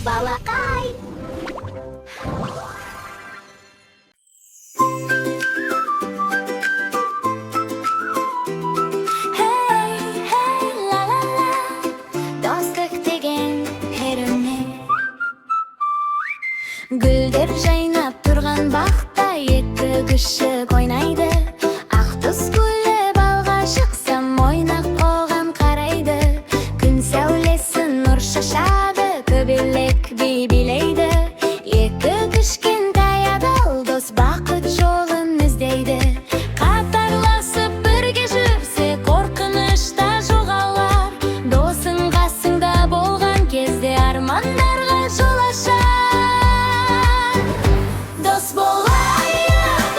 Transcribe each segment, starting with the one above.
балакай. Hey, hey, la la la, dostlik деген herine. Gülder жайнап turgan бақта екі кіші ойнайды. Ақ түс гүлі балға шықсам ойнақ оған қарайды. Күн сәулесі нұр шашады, көбелек би билейді. Екі кішкентай адал дос бақыт жолын іздейді. Қатарласып бірге жүрсе қорқыныш та жоғалар. Досың қасыңда болған кезде армандарға жол ашар. Дос болайық,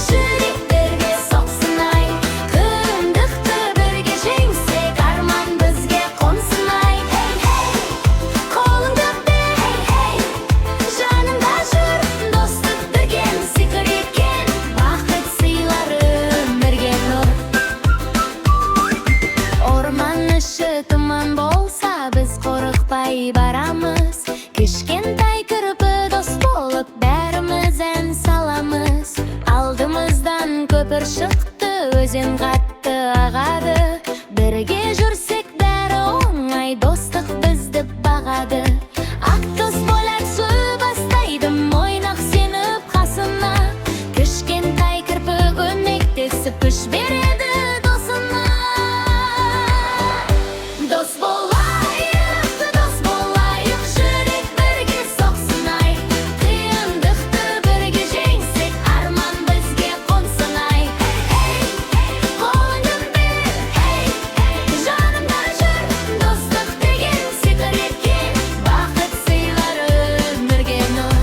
жүрек бірге соқсын ай. Қиындықты бірге жеңсек, арман бізге қонсын ай. Қолыңды бер, жанымда жүр. Достық деген сиқыр екен, бақыт сыйлар өмірге нұр. Орман іші тұман болса, біз қорықпай барамыз. Кішкентай кірпі дос болып, бәріміз ән саламыз. Алдымыздан көпір шықты, өзен қатты ағады. Бірге жүрсек бәрі оңай, достық бізді бағады. Ақ дос бойлар су бастайды, ойнақ сеніп қасына. Кішкентай кірпі көмектесіп күш береді досына. Дос болайық, жүрек бірге соқсын ай. Қиындықты бірге жеңсек, арман бізге қонсын ай. Қолыңды бер, жанымда жүр. Достық деген сиқыр екен, бақыт сыйлар өмірге нұр.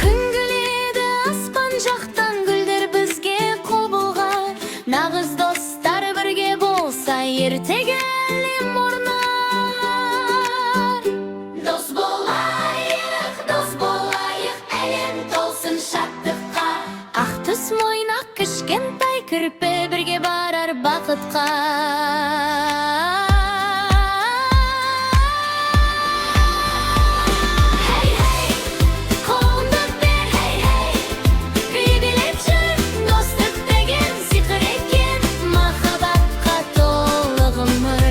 Күн күледі аспан жақтан, гүлдер бізге қол бұлғар. Нағыз достар бірге болса, ертеге әлем орнар. Дос болайық, әлем толсын шаттыққа. Ақ түс мойнақ кішкентай кірпі бірге барар бақытқа. Қолыңды бер, би билеп жүр. Достық деген сиқыр екен, махаббатқа толы ғұмыр.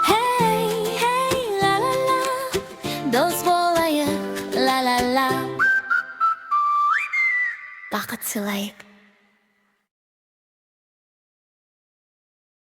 Hey, la la la, дос болайық, la la la. Бақыт сыйлайық.